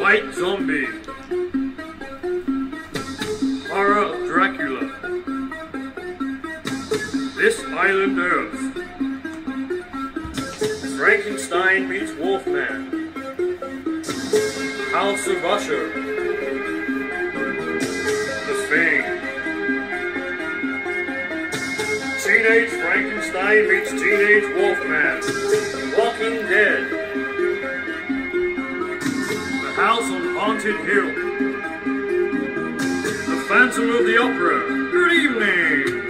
White Zombie. Horror of Dracula. This Island Earth. Frankenstein meets Wolfman. House of Usher. The Thing. Teenage Frankenstein meets Teenage Wolfman. Walking Dead. The House on Haunted Hill. The Phantom of the Opera. Good evening.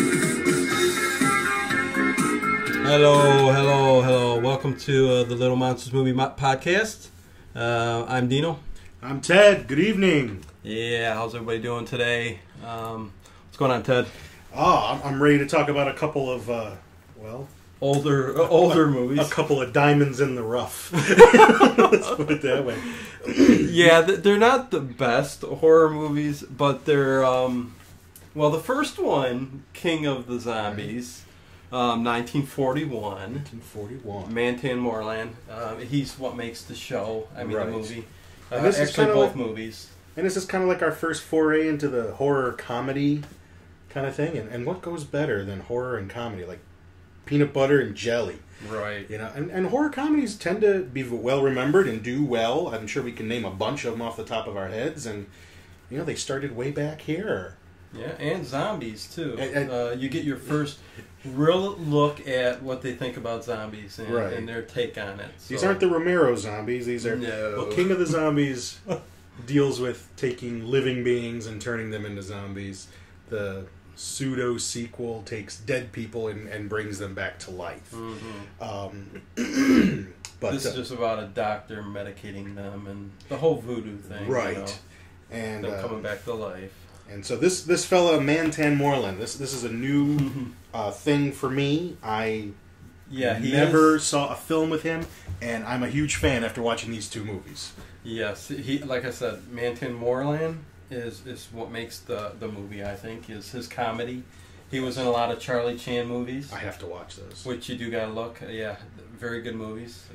Hello. Welcome to the Little Monsters Movie Podcast. I'm Dino. I'm Ted. Good evening. Yeah, how's everybody doing today? What's going on, Ted? I'm ready to talk about a couple of, older movies. A couple of diamonds in the rough. Let's put it that way. Yeah, they're not the best horror movies, but they're, the first one, King of the Zombies, 1941. 1941. Mantan, Moreland. He's what makes the show, the movie. This is actually, both like, movies. And this is kind of like our first foray into the horror comedy kind of thing. And what goes better than horror and comedy? Like peanut butter and jelly. Right. You know, and horror comedies tend to be well remembered and do well. I'm sure we can name a bunch of them off the top of our heads. And, you know, they started way back here. Yeah, and zombies, too. You get your first real look at what they think about zombies and their take on it. So. These aren't the Romero zombies. These are... No. Well, King of the Zombies deals with taking living beings and turning them into zombies. The pseudo-sequel takes dead people and brings them back to life. Mm-hmm. But this is just about a doctor medicating them and the whole voodoo thing. Right. You know, and them coming back to life. And so this fella, Mantan Moreland, this is a new thing for me. I never saw a film with him, and I'm a huge fan after watching these two movies. Yes, he, like I said, Mantan Moreland is what makes the movie, I think, is his comedy. He was in a lot of Charlie Chan movies. I have to watch those. Which you do gotta look. Yeah, very good movies.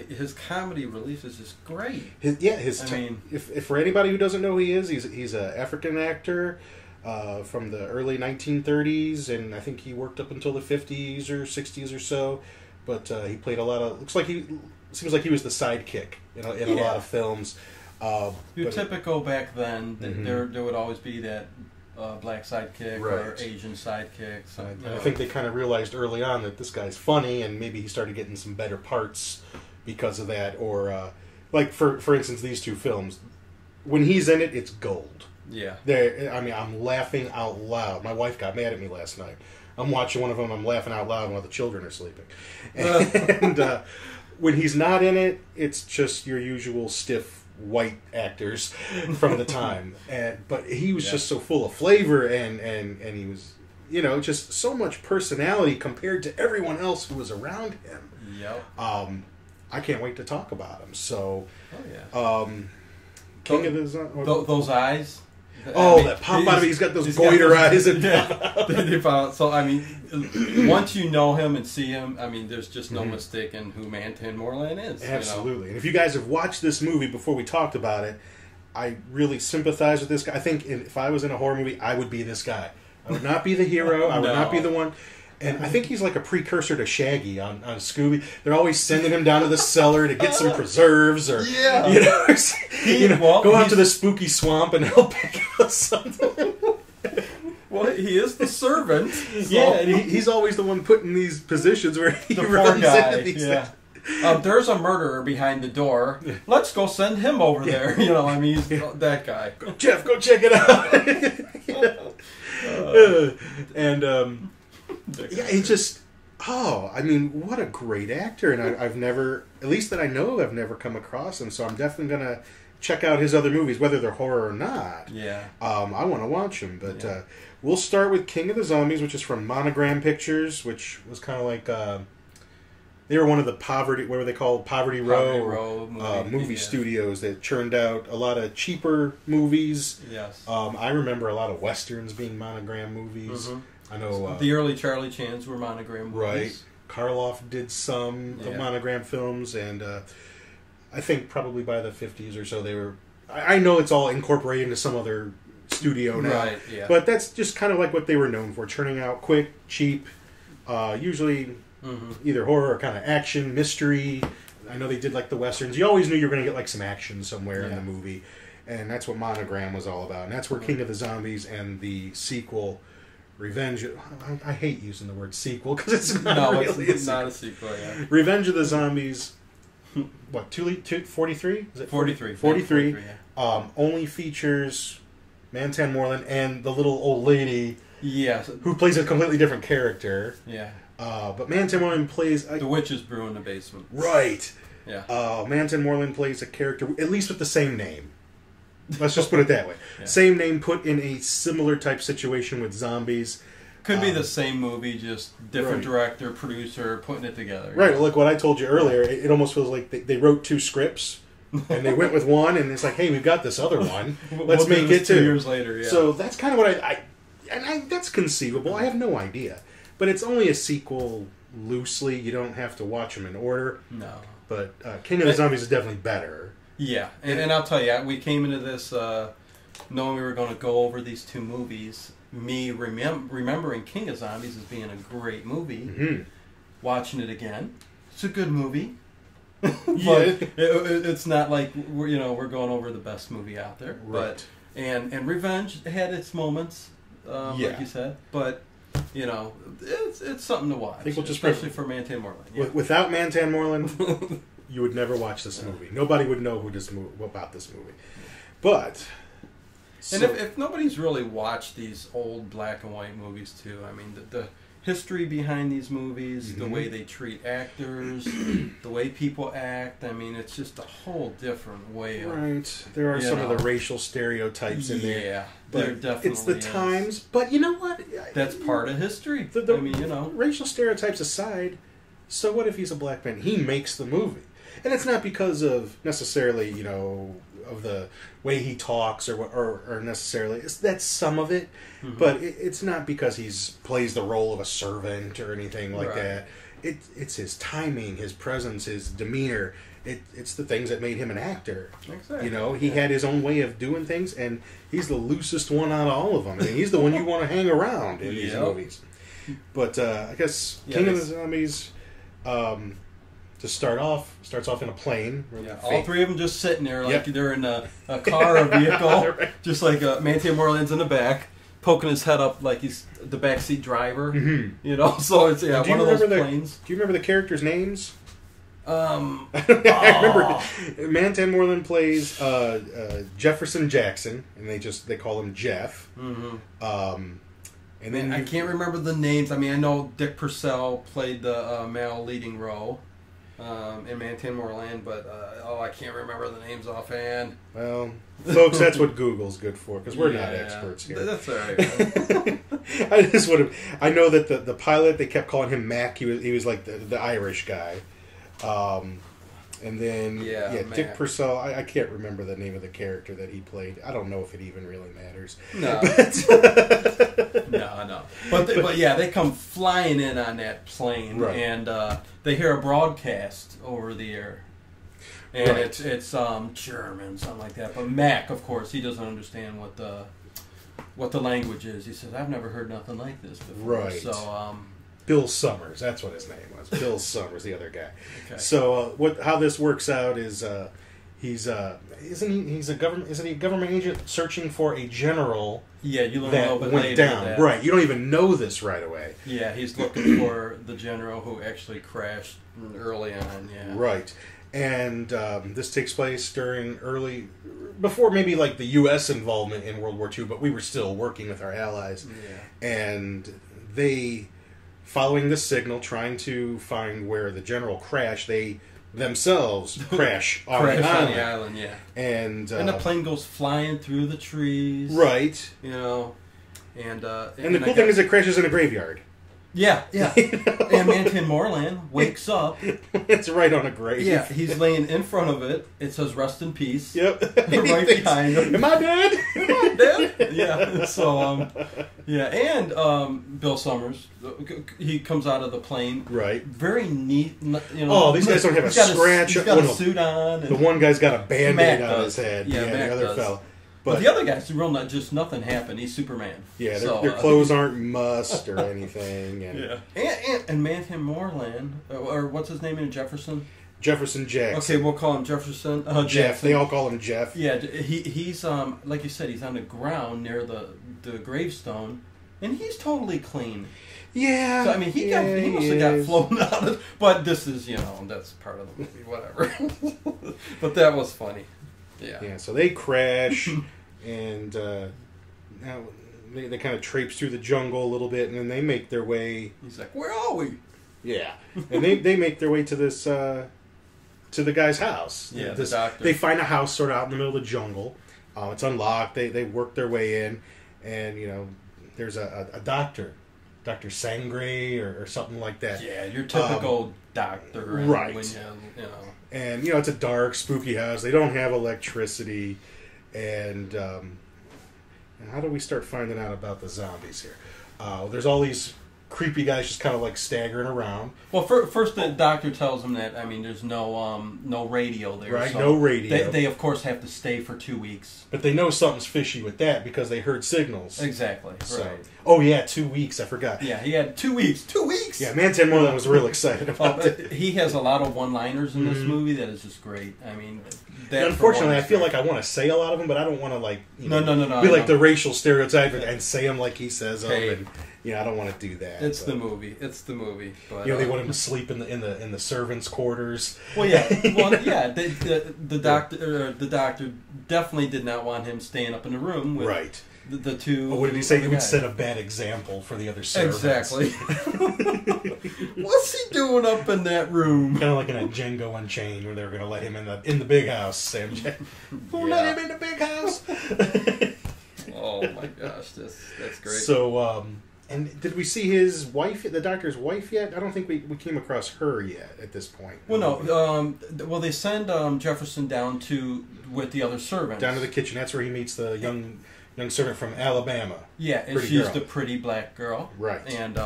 His comedy relief is just great. If for anybody who doesn't know who he is, he's an African actor from the early 1930s, and I think he worked up until the 50s or 60s or so. But he played a lot of. Seems like he was the sidekick in a lot of films. Typical back then. There would always be that black sidekick or Asian sidekick. I think they kind of realized early on that this guy's funny, and maybe he started getting some better parts because of that. Or like for instance, these two films, when he's in it, it's gold. Yeah. I'm laughing out loud. My wife got mad at me last night. I'm watching one of them. I'm laughing out loud while the children are sleeping. And when he's not in it, it's just your usual stiff white actors from the time. But he was just so full of flavor, and he was, just so much personality compared to everyone else who was around him. Yep. I can't wait to talk about him. So, King of the those eyes. That pop out of it. He's got those goiter eyes. So, once you know him and see him, there's just no mistaking who Mantan Moreland is. Absolutely. And if you guys have watched this movie before we talked about it, I really sympathize with this guy. I think if I was in a horror movie, I would be this guy. I would not be the hero. I would not be the one. And I think he's like a precursor to Shaggy on Scooby. They're always sending him down to the cellar to get some preserves, or go out to the spooky swamp and help pick out something. Well, he is the servant. So. Yeah, and he's always the one put in these positions where he runs into these things. There's a murderer behind the door. Let's go send him over there. He's that guy. Jeff, go check it out. He just, what a great actor. And I've never, at least that I know, I've never come across him. So I'm definitely going to check out his other movies, whether they're horror or not. Yeah. I want to watch them. But we'll start with King of the Zombies, which is from Monogram Pictures, which was kind of like, they were one of the Poverty Row movie studios that churned out a lot of cheaper movies. Yes. I remember a lot of Westerns being Monogram movies. Mm-hmm. I know the early Charlie Chans were Monogram movies. Right. Karloff did some Monogram films, and I think probably by the 50s or so they were I know it's all incorporated into some other studio now, Right, yeah. but that's just kind of like what they were known for, churning out quick, cheap, usually either horror or kind of action, mystery. I know they did like the westerns. You always knew you were going to get like some action somewhere in the movie, and that's what Monogram was all about. And that's where King of the Zombies and the sequel, Revenge. I hate using the word sequel because it's not really it's not a sequel. Yeah. Revenge of the Zombies. What, 43? Is it 43. 43. Yeah. Only features Mantan Moreland and the little old lady Yes. who plays a completely different character. Yeah. But Mantan Moreland plays... The witches brew in the basement. Right. Yeah. Mantan Moreland plays a character, at least with the same name. Let's just put it that way. Yeah. Same name put in a similar type situation with zombies. Could be the same movie, just different director, producer, putting it together. Right, well, like what I told you earlier, it almost feels like they wrote 2 scripts, and they went with one, and it's like, hey, we've got this other one. Let's make it 2 years later, yeah. So that's kind of what that's conceivable. I have no idea. But it's only a sequel loosely. You don't have to watch them in order. No. But King of the Zombies is definitely better. Yeah, and I'll tell you, we came into this knowing we were going to go over these 2 movies. Me remembering King of Zombies as being a great movie, watching it again, it's a good movie. But it's not like we're going over the best movie out there. Right. But and Revenge had its moments, like you said. But it's something to watch. I think we'll just especially for Mantan Moreland. Yeah. Without Mantan Moreland, you would never watch this movie. Nobody would know about this movie. But. And if nobody's really watched these old black and white movies too, I mean the history behind these movies, the way they treat actors, the way people act, I mean it's just a whole different way of... Right. There are some of the racial stereotypes in there. Yeah, but there definitely it's the is. times. But you know what? That's part of history. I mean, racial stereotypes aside, so what if he's a black man? He makes the movie. And it's not because of necessarily, of the way he talks or necessarily. That's some of it, but it's not because he's plays the role of a servant or anything like that. It's his timing, his presence, his demeanor. It's the things that made him an actor. Exactly. He had his own way of doing things, and he's the loosest one out of all of them. I mean, he's the one you want to hang around in these movies. But I guess King of the Zombies... to starts off in a plane. All 3 of them just sitting there like they're in a car or vehicle, just like Mantan Moreland's in the back, poking his head up like he's the backseat driver. So it's one of those planes. Do you remember the characters' names? I remember Mantan Moreland plays Jefferson Jackson, and they call him Jeff. And then I can't remember the names. I mean, I know Dick Purcell played the male leading role. In Mantan Moreland, but I can't remember the names offhand. Well, folks, that's what Google's good for, because we're not experts here. That's all right. I know that the pilot, they kept calling him Mac. He was like the Irish guy. And then Dick Purcell. I can't remember the name of the character that he played. I don't know if it even really matters. No. No. But they come flying in on that plane, and they hear a broadcast over the air, and it's German, something like that. But Mac, of course, he doesn't understand what the language is. He says, "I've never heard nothing like this before." Right. So. Bill Summers, that's what his name was. Bill Summers, the other guy. Okay. So how this works out is he's a government agent searching for a general you learn that a little bit went later down. that. Right, you don't even know this right away. Yeah, he's looking for the general who actually crashed early on. Yeah. Right, and this takes place before maybe like the U.S. involvement in World War II, but we were still working with our allies, and they, following the signal, trying to find where the general crashed, they themselves crash on the island. Yeah. And the plane goes flying through the trees. Right. And the cool thing is it crashes in a graveyard. Yeah, yeah. And Mantan Moreland wakes up. It's right on a grave. Yeah, he's laying in front of it. It says "Rest in Peace." Yep. Right behind him. Am I dead? Am I dead? Yeah. So, yeah, and Bill Summers, he comes out of the plane. Right. Very neat. You know. Oh, these guys don't have a scratch. He's got a suit on. The one guy's got a Band-Aid on his does. head. Yeah, the other fella. But the other guy's real not just nothing happened. He's Superman. Yeah, So, their clothes aren't mussed or anything. And yeah, and Mantan Moreland, or what's his name in Jefferson? Jefferson Jackson. Okay, we'll call him Jefferson. Jeff. Jackson. They all call him Jeff. Yeah, he's like you said, he's on the ground near the gravestone, and he's totally clean. Yeah. So I mean, he must have got flown out of. But this is that's part of the movie, whatever. But that was funny. Yeah. Yeah. So they crash, and now they kind of traipse through the jungle a little bit, and then they make their way. He's like, "Where are we?" Yeah, and they make their way to this to the guy's house. Yeah, the doctor. They find a house sort of out in the middle of the jungle. It's unlocked. They work their way in, and there's a doctor, Dr. Sangre or something like that. Yeah, your typical doctor, right? When And it's a dark, spooky house. They don't have electricity, and how do we start finding out about the zombies here? There's all these creepy guys just kind of like staggering around. Well, first the doctor tells them that there's no radio there, right? So no radio. They of course have to stay for 2 weeks. But they know something's fishy with that because they heard signals. Exactly. So, right. oh yeah, 2 weeks. I forgot. Yeah, he had 2 weeks. 2 weeks. Yeah, Mantan Moreland was real excited about it. He has a lot of one-liners in this movie that is just great. I mean, unfortunately, I feel like I want to say a lot of them, but I don't want to no, be like the racial stereotype and say them like he says them. Hey. And I don't want to do that. It's the movie. But, they want him to sleep in the servants' quarters. Well, yeah. The doctor definitely did not want him staying up in the room with right. the two. What did he say? It would set a bad example for the other servants. Exactly. What's he doing up in that room? Kind of like in a Django Unchained, where they were going to let him in the big house. Sam who let him in the big house? Oh my gosh, that's great. So, and did we see his wife, the doctor's wife, yet? I don't think we came across her yet at this point. Well, no. Well, they send Jefferson down with the other servants down to the kitchen. That's where he meets the young servant from Alabama. Yeah, and she's the pretty black girl. Right. And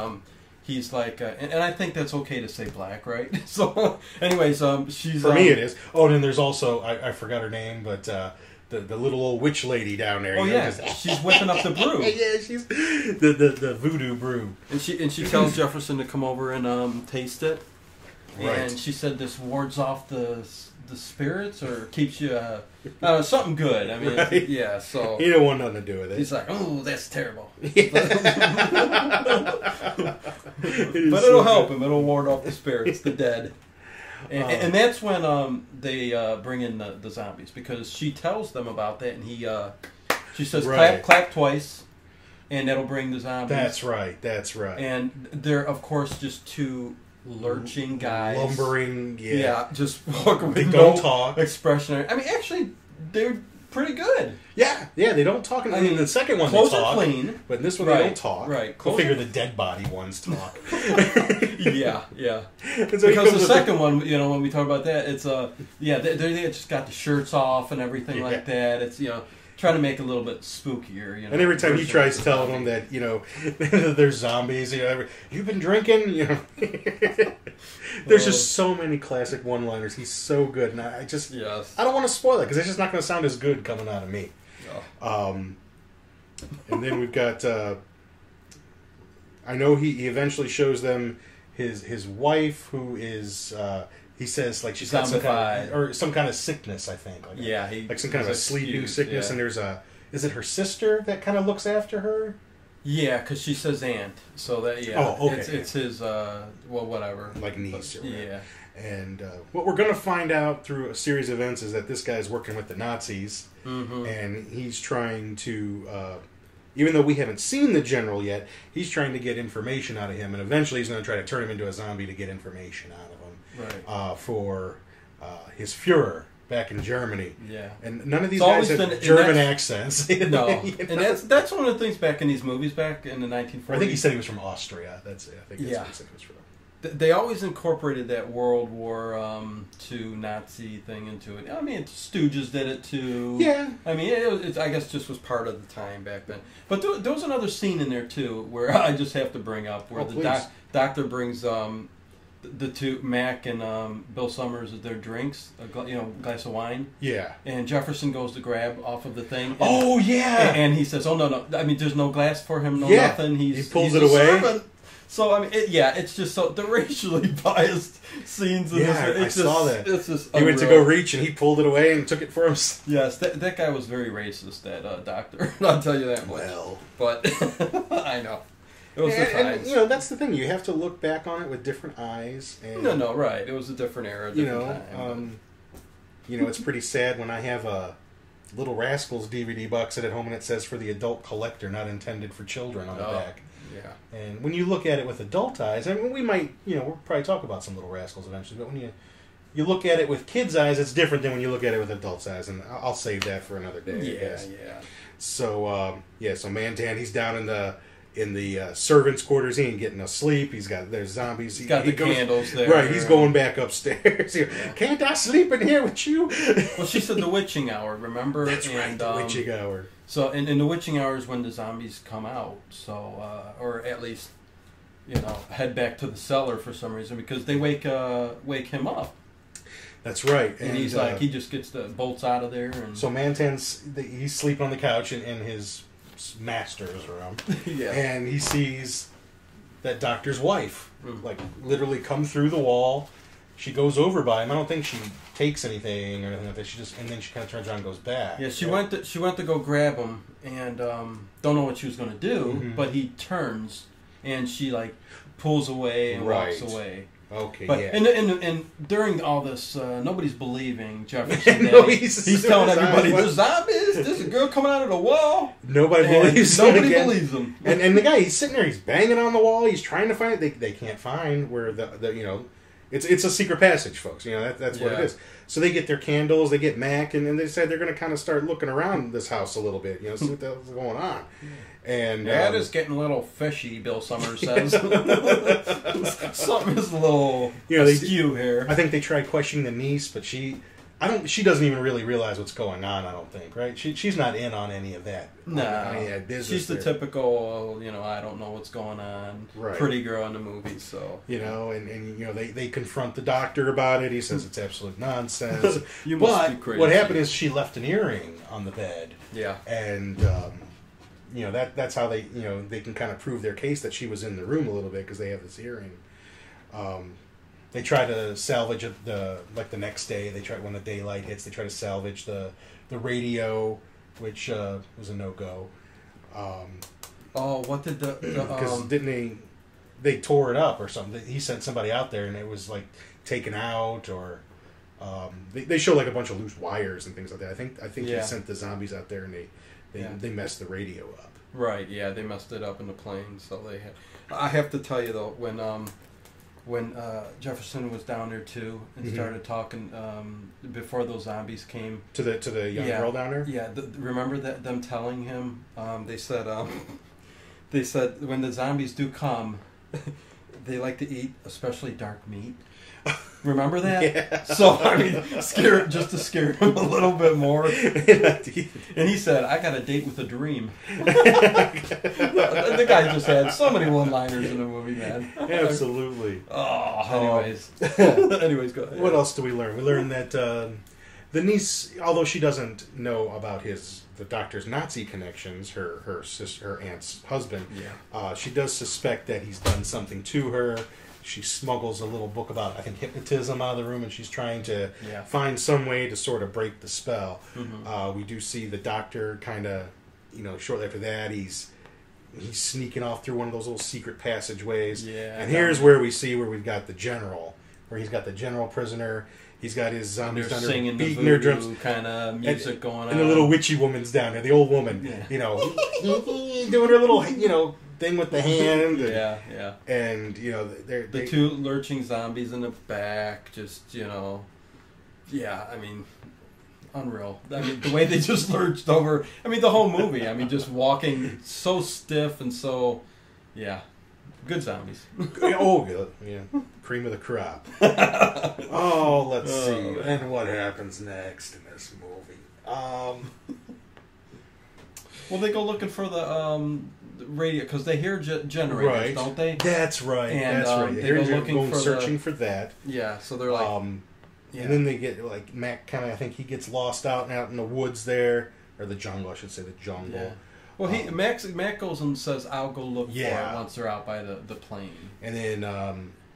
he's like, and I think that's okay to say black, right? So, anyways, she's for me it is. Oh, and then there's also I forgot her name, but. The little old witch lady down there. Oh yeah, she's whipping up the brew. Yeah, she's the voodoo brew. And she tells Jefferson to come over and taste it. Right. And she said this wards off the spirits or keeps you something good. I mean, right. Yeah. So he don't want nothing to do with it. He's like, oh, that's terrible. Yeah. But it'll help him. It'll ward off the spirits, the dead. And that's when they bring in the zombies, because she tells them about that, and she says, right. clap twice, and that'll bring the zombies. That's right. And they're, of course, just two lurching guys. Lumbering, yeah. Just walking with don't talk. Expression. I mean, actually, they're pretty good. Yeah, they don't talk. I mean, the second one clothes they talk. are clean. But in this one they don't talk. Right. Go figure the dead body ones talk. Yeah. So because the second one, when we talk about that, it's they just got the shirts off and everything like that. It's trying to make it a little bit spookier. And every time he tries telling them that they're zombies, you've been drinking. There's just so many classic one-liners. He's so good, and I don't want to spoil it because it's just not going to sound as good coming out of me. No. And then we've got. I know he eventually shows them his wife, who is he says like she's got some kind of sickness, I think. Like some kind of a sleeping sickness, and there's is it her sister that kind of looks after her? Yeah, because she says aunt, so that Oh, okay. It's his whatever, like niece. Or yeah. And what we're going to find out through a series of events is that this guy's working with the Nazis, and he's trying to. Even though we haven't seen the general yet, he's trying to get information out of him, and eventually he's going to try to turn him into a zombie to get information out of him. Right. For his Fuhrer, back in Germany. Yeah. And none of these It's guys always have been- German accents. No, You know? and that's one of the things back in these movies back in the 1940s. I think he said he was from Austria. That's it. I think that's Yeah. what he said he was from. They always incorporated that World War II Nazi thing into it. I mean, Stooges did it too. Yeah. I mean, it I guess just was part of the time back then. But there was another scene in there too where I just have to bring up where the doctor brings the two, Mac and Bill Summers, their drinks, glass of wine. Yeah. And Jefferson goes to grab off of the thing. And, And he says, "Oh no! I mean, there's no glass for him, nothing." He pulls he's it a away. servant. So I mean, it's just so the racially biased scenes in this. I saw that. It's just he went to go reach and he pulled it away and took it for him. Yes, that guy was very racist. That doctor, I'll tell you that much. Well, but I know it was the times. and that's the thing. You have to look back on it with different eyes. And, No, right. It was a different era, different time. It's pretty sad when I have a Little Rascals DVD box set at home and it says for the adult collector, not intended for children on the back. Yeah. And when you look at it with adult eyes, I mean, we might, we'll probably talk about some Little Rascals eventually, but when you look at it with kids' eyes, it's different than when you look at it with adults' eyes, and I'll save that for another day. I guess. Yeah. So, so Mantan, he's down in the servants' quarters. He ain't getting no sleep. There's zombies. He's got the candles there. Right, he's going back upstairs. Can't I sleep in here with you? Well, she said the witching hour, remember? That's right, the witching hour. So, in the witching hour is when the zombies come out. So, or at least, head back to the cellar for some reason because they wake him up. That's right. And he's like, he just gets the bolts out of there. And so he's sleeping on the couch in his master's room. Yeah. And he sees that doctor's wife, like, literally come through the wall. She goes over by him. I don't think she takes anything or anything like that. And then she kind of turns around and goes back. Yeah, she went to go grab him and don't know what she was going to do, but he turns and she like pulls away and walks away. Okay, but, yeah. And during all this, nobody's believing Jefferson. No, he's telling everybody, there's zombies, there's a girl coming out of the wall. Nobody believes him. Nobody believes him. And the guy, he's sitting there, he's banging on the wall, he's trying to find it. They can't find where it's a secret passage, folks. That's what it is. So they get their candles, they get Mac, and then they decide they're going to kind of start looking around this house a little bit, see what the hell's going on. And that is getting a little fishy, Bill Summers says. Something is a little askew here. I think they tried questioning the niece, but she doesn't even really realize what's going on, I don't think, right? She's not in on any of that. No. She's the typical, I don't know what's going on, pretty girl in the movie, so. They confront the doctor about it. He says it's absolute nonsense. You must be crazy. What happened is she left an earring on the bed. Yeah. And, that's how they, they can kind of prove their case that she was in the room a little bit because they have this earring. They try to salvage it the next day. They try, when the daylight hits, they try to salvage the radio, which was a no-go. What did because didn't they tore it up or something? He sent somebody out there and it was like taken out, or they show like a bunch of loose wires and things like that. I think he sent the zombies out there and they messed the radio up. Right. Yeah, they messed it up in the plane. So I have to tell you though, when Jefferson was down there too and started talking before those zombies came to the young girl down there. Yeah, remember them telling him? They said when the zombies do come, they like to eat especially dark meat. Remember that? Yeah. So I mean, just to scare him a little bit more. And he said, "I got a date with a dream." The guy just had so many one-liners in the movie, man. Absolutely. Anyways, go ahead. What else do we learn? We learn that the niece, although she doesn't know about the doctor's Nazi connections, her aunt's husband, she does suspect that he's done something to her. She smuggles a little book about, I think, hypnotism out of the room, and she's trying to find some way to sort of break the spell. We do see the doctor kind of, shortly after that, he's sneaking off through one of those little secret passageways. Yeah, and here's where we've got the general, where he's got the general prisoner. He's got his zombies down there singing beating the their drums, kind of music going on, and the little witchy woman's down there, the old woman, doing her little, thing with the hand. And, And, the two lurching zombies in the back, just, I mean, unreal. I mean, the way they just lurched over. I mean, the whole movie. I mean, just walking so stiff and so, yeah, good zombies. Oh, good. Yeah, cream of the crop. Oh, let's see. And what happens next in this movie? Well, they go looking for the radio because they hear generators, right. don't they? That's right. And, that's right. They go looking for searching for that. Yeah, so they're like. Yeah. And then they get, like, Mac kind of, I think he gets lost out in the woods there. Or the jungle, I should say, the jungle. Yeah. Well, Mac goes and says, I'll go look for it once they're out by the plane. And then...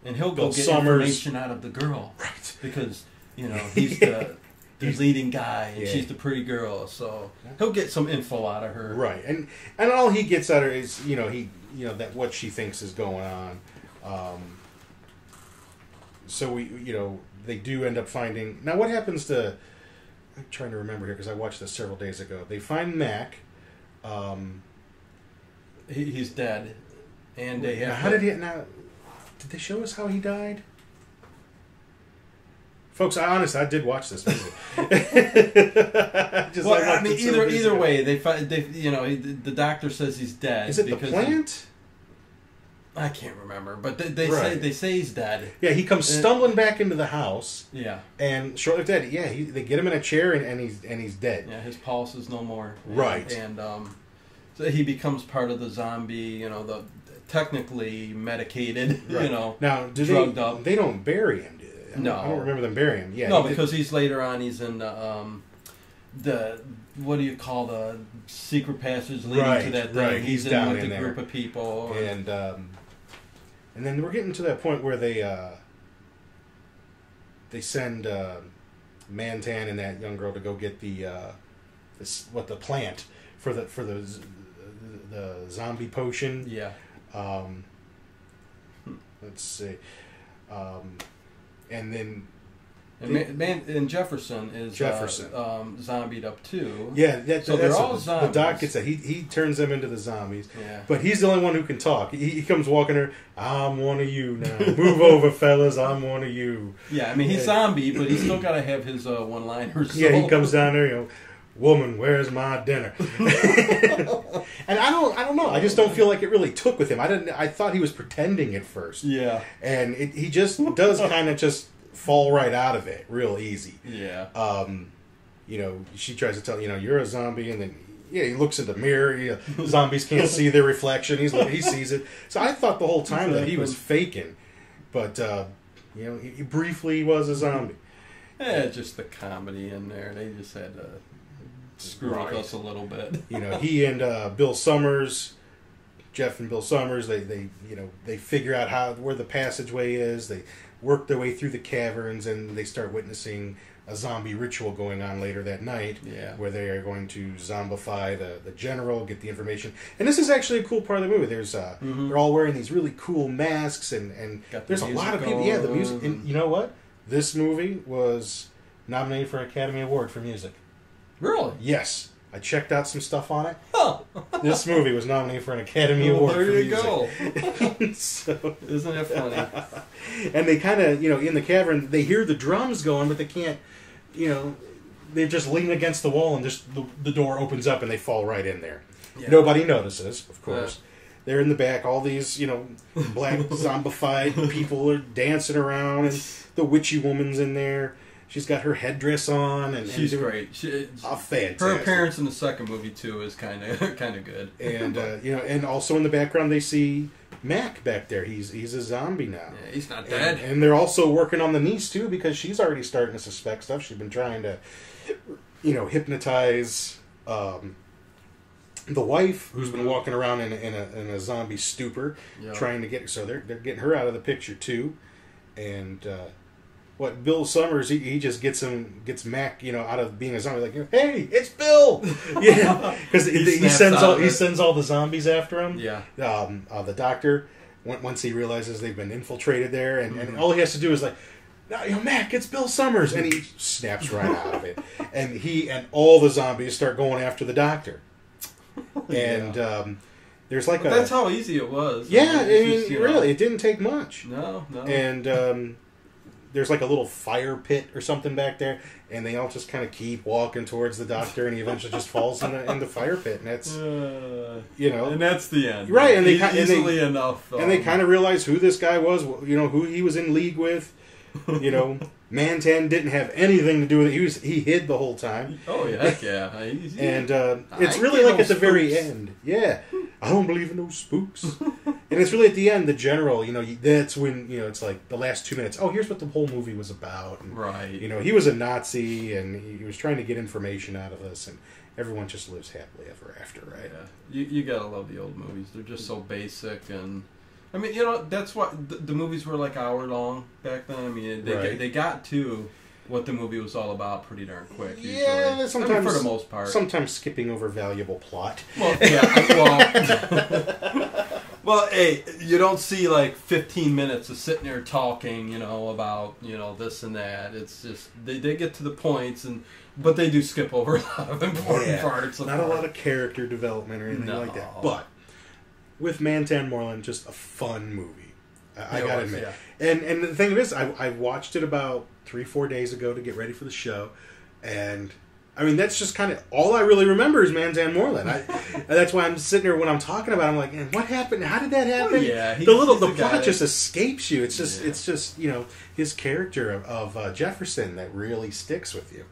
and he'll go get information out of the girl. Right. Because, he's the leading guy, and she's the pretty girl. So he'll get some info out of her. Right. And all he gets out of her is, that what she thinks is going on. So they do end up finding... Now, what happens to... I'm trying to remember here because I watched this several days ago. They find Mac. He's dead. And they have... Did they show us how he died? Folks, I did watch this movie. Either way, the doctor says he's dead. Is it the plant? I can't remember, but they say he's dead. Yeah, he comes stumbling back into the house. Yeah, and shortly after that, they get him in a chair and he's dead. Yeah, his pulse is no more. Right, and so he becomes part of the zombie. The technically medicated. Right. Now, drugged up. They don't bury him. Do they? No, I don't remember them burying him. Yeah, no, because he's later on. He's in the what do you call the secret passage leading to that thing? Right, he's down with in a there. group of people, and then we're getting to that point where they send Mantan and that young girl to go get the plant for the zombie potion. Yeah. Let's see. And then... And Jefferson is Jefferson. Zombied up too. Yeah, so they're all zombies. The doc gets that. He turns them into the zombies. Yeah. But he's the only one who can talk. He comes walking there. I'm one of you now. Move over, fellas. I'm one of you. Yeah, I mean he's zombie, but he's still got to have his one-liners. So. Yeah, he comes down there. Woman, where's my dinner? And I don't know. I just don't feel like it really took with him. I thought he was pretending at first. Yeah. And he just does kind of just fall right out of it real easy. Yeah. She tries to tell you're a zombie, and then he looks in the mirror. Zombies can't see their reflection. He sees it. So I thought the whole time that he was faking, but he briefly was a zombie. Yeah, just the comedy in there. They just had to screw with us a little bit. He and Bill Summers, Jeff and Bill Summers, they figure out where the passageway is. They work their way through the caverns, and they start witnessing a zombie ritual going on later that night. Yeah. Where they are going to zombify the general, get the information. And this is actually a cool part of the movie. There's they're all wearing these really cool masks, and there's a lot of people. Yeah, the music. And you know what? This movie was nominated for an Academy Award for music. Really? Yes. I checked out some stuff on it. Huh. This movie was nominated for an Academy Award for music. There you go. So, isn't it funny? And they kind of, in the cavern, they hear the drums going, but they can't, they just lean against the wall, and just the door opens up and they fall right in there. Yeah. Nobody notices, of course. Yeah. They're in the back. All these, black zombified people are dancing around, and the witchy woman's in there. She's got her headdress on, and she's great. Fantastic. Her appearance in the second movie too is kind of good. And and also in the background they see Mac back there. He's a zombie now. Yeah, he's not dead. And they're also working on the niece too, because she's already starting to suspect stuff. She's been trying to, hypnotize the wife, who's been walking around in a zombie stupor, trying to get. So they're getting her out of the picture too, and. Bill Summers, he just gets Mac, out of being a zombie, like, hey, it's Bill! Yeah, because he sends all the zombies after him. Yeah. The doctor, once he realizes they've been infiltrated there, and all he has to do is like, Mac, it's Bill Summers, and he snaps right out of it. And he and all the zombies start going after the doctor. And there's like that's how easy it was. Yeah, really, it didn't take much. No. And there's like a little fire pit or something back there, and they all just kind of keep walking towards the doctor, and he eventually just falls in the fire pit, and that's and that's the end, right? And they easily enough, and they kind of realize who this guy was, who he was in league with. Mantan didn't have anything to do with it. He hid the whole time. Oh yeah, heck yeah. And it's really like at the very end. Yeah, I don't believe in those spooks. And it's really at the end, the general. That's when it's like the last 2 minutes. Oh, here's what the whole movie was about. And, right. He was a Nazi, and he was trying to get information out of us, and everyone just lives happily ever after, right? Yeah. You gotta love the old movies. They're just so basic and. I mean, that's why the movies were like hour long back then. I mean, they got to what the movie was all about pretty darn quick. Usually. Yeah, sometimes for the most part. Sometimes skipping over valuable plot. Well, yeah. Well, hey, you don't see like 15 minutes of sitting there talking, about this and that. It's just they get to the points but they do skip over a lot of important parts. Not a lot of character development or anything like that, but. With Mantan Moreland, just a fun movie. I gotta admit. Yeah. And the thing is, I watched it about 3-4 days ago to get ready for the show, and I mean that's just kind of all I really remember is Mantan Moreland. That's why I'm sitting there when I'm talking about it, I'm like, man, what happened? How did that happen? Oh, yeah, the plot just escapes you. It's just his character of Jefferson that really sticks with you,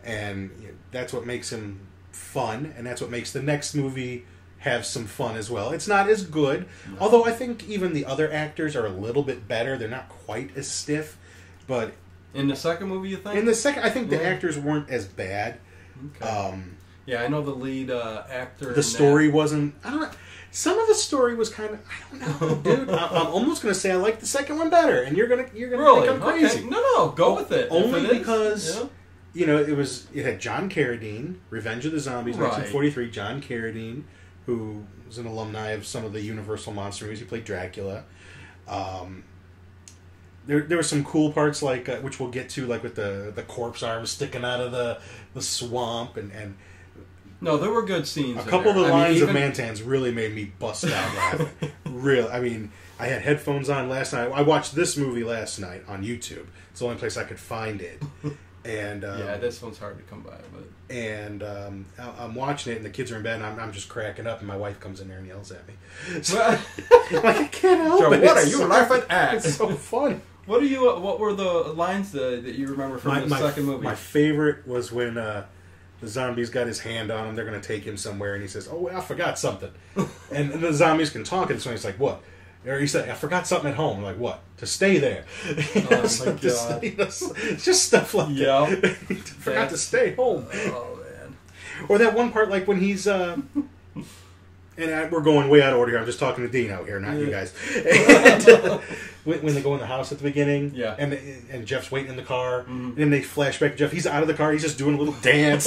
and that's what makes him fun, and that's what makes the next movie have some fun as well. It's not as good, although I think even the other actors are a little bit better. They're not quite as stiff, but in the second movie, you think? In the second, I think the actors weren't as bad. Okay. I know the lead actor. The story wasn't. I don't know. Some of the story was kind of. I don't know, dude. I'm almost going to say I like the second one better, and you're gonna really? think I'm crazy. Okay. No, go with it. Only because. It had John Carradine, Revenge of the Zombies, 1943. John Carradine, who was an alumni of some of the Universal monster movies. He played Dracula. There were some cool parts, like which we'll get to, like with the corpse arms sticking out of the swamp, and no, there were good scenes. A couple of the lines of Mantan's really made me bust out laughing. Real, I mean, I had headphones on last night. I watched this movie last night on YouTube. It's the only place I could find it. And this one's hard to come by, but I'm watching it, and the kids are in bed, and I'm just cracking up, and my wife comes in there and yells at me. Like, I can't help it. What are you laughing at? It's so fun. What were the lines that you remember from the second movie? My favorite was when the zombie's got his hand on him. They're going to take him somewhere, and he says, "Oh, I forgot something." and the zombies can talk, and so he's like, "What?" Or he said, "I forgot something at home." I'm like, "What?" "To stay there." Oh my god! It's just stuff like that. Forgot to stay home. Oh man! Or that one part, like when he's and we're going way out of order here. I'm just talking to Dino here, not you guys. And, when they go in the house at the beginning, and Jeff's waiting in the car, and they flash back to Jeff. He's out of the car. He's just doing a little dance.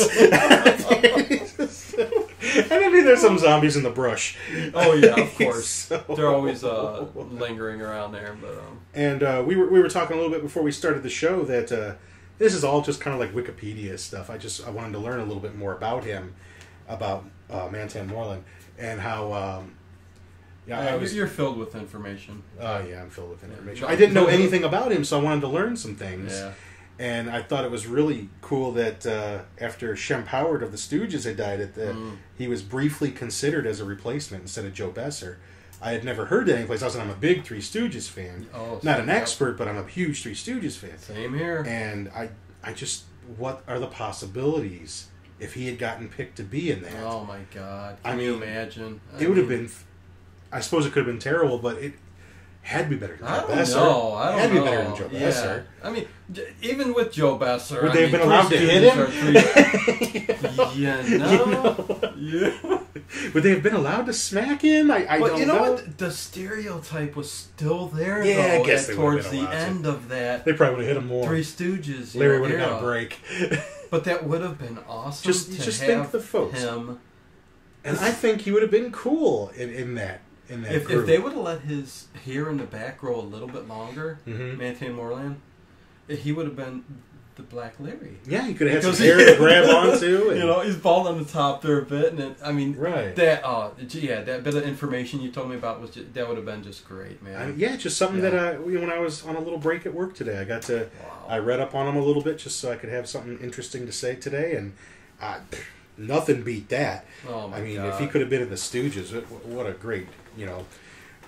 And I mean, there's some zombies in the brush. Oh yeah, of course. They're always lingering around there. But and we were talking a little bit before we started the show that this is all just kind of like Wikipedia stuff. I wanted to learn a little bit more about him, about Mantan Moreland, and how. You're filled with information. Yeah, I'm filled with information. I didn't know anything about him, so I wanted to learn some things. Yeah. And I thought it was really cool that after Shem Howard of the Stooges had died, he was briefly considered as a replacement instead of Joe Besser. I had never heard that anyplace else, and I'm a big Three Stooges fan. Not an expert, but I'm a huge Three Stooges fan. Same here. And I just, what are the possibilities if he had gotten picked to be in that? Oh my God! Can you imagine? It would have been. I suppose it could have been terrible, but it had to be better than Joe Besser. I don't know. Had to be better than Joe Besser. I mean, even with Joe Besser, would they have been allowed to hit him? Would they have been allowed to smack him? I don't know. You know what? The stereotype was still there. Yeah, though, I guess they towards the end of that. They probably would have hit him more. Three Stooges. Larry would have got a break. But that would have been awesome. Just think the folks. Him. And I think he would have been cool in that. If they would have let his hair in the back grow a little bit longer, Mantan Moreland, he would have been the Black Larry. Yeah, you could have had Because some hair to grab onto. And, You know, he's bald on the top there a bit, and I mean, right. that that bit of information you told me about that would have been just great, man. Just something that when I was on a little break at work today, I got to I read up on him a little bit just so I could have something interesting to say today, and nothing beat that. Oh my I mean, God. if he could have been in the Stooges, what a great,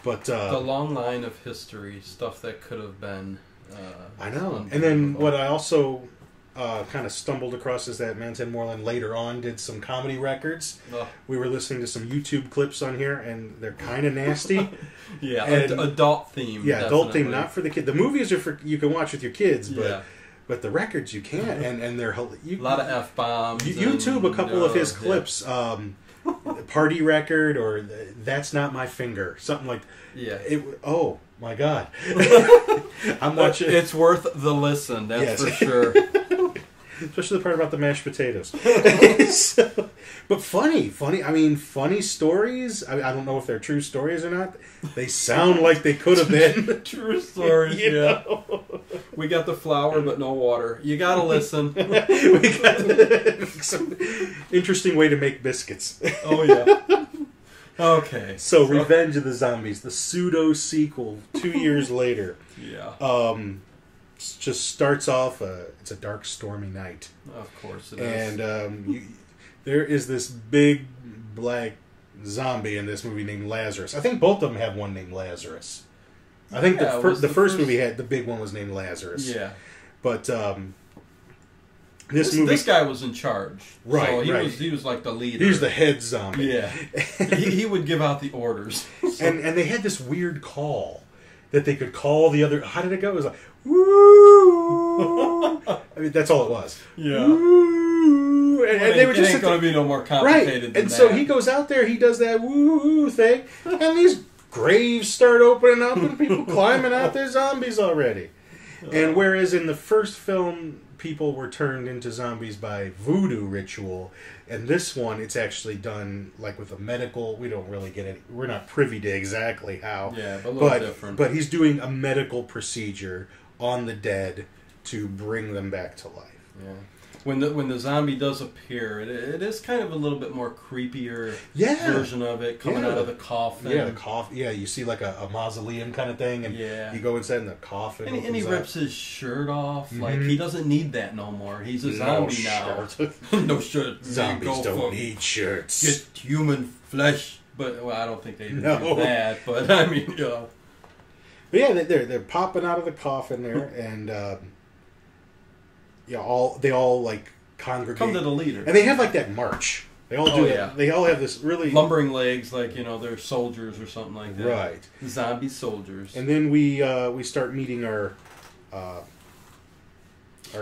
But the long line of history, stuff that could have been. I know. And then what I also kind of stumbled across is that Mantan Moreland later on did some comedy records. We were listening to some YouTube clips on here, and they're kind of nasty. Yeah, and, adult theme. Yeah, definitely. adult theme, not for the kid. The movies are for you can watch with your kids, but Yeah. but the records you can't, and they're a lot of F-bombs. YouTube a couple of his clips. Party record or That's Not My Finger, something like oh my God. I'm watching. It's worth the listen, that's for sure. Especially the part about the mashed potatoes. But funny. I mean, funny stories. I don't know if they're true stories or not. They sound like they could have been. True stories, You know? We got the flour, but no water. You gotta listen. We got some interesting way to make biscuits. Oh, yeah. Okay. So, Revenge of the Zombies, the pseudo-sequel 2 years later. Yeah. Just starts off, it's a dark, stormy night. Of course it is. And there is this big black zombie in this movie named Lazarus. I think both of them have one named Lazarus. I think the first movie had, the big one was named Lazarus. Yeah. But this guy was in charge. Right, so he was like the leader. He was the head zombie. Yeah. he would give out the orders. So. And they had this weird call that they could call the other. How did it go? It was like, woo! I mean, that's all it was. Yeah. Woo! And they were just. It ain't going to be no more complicated than and that. so he goes out there, he does that woo thing, and these graves start opening up and people climbing out. They're zombies already. And whereas in the first film, people were turned into zombies by voodoo ritual, and this one, it's actually done like with a medical. We don't really get any. We're not privy to exactly how. Yeah, but a little different. But he's doing a medical procedure on the dead to bring them back to life. Yeah. When the zombie does appear, it is kind of a little bit more creepier version of it coming out of the coffin. Yeah, the coffin. Yeah, you see like a mausoleum kind of thing, and you go inside and the coffin. And he rips his shirt off. Mm-hmm. Like he doesn't need that no more. He's a zombie now. No shirt. Zombies don't need shirts. Get human flesh. But I don't think they do that. But I mean, But yeah, they're popping out of the coffin there, and. They all like congregate. Come to the leader, and they have like that march. They all do that. They all have this really lumbering legs, like they're soldiers or something like that. Right, zombie soldiers. And then we start meeting our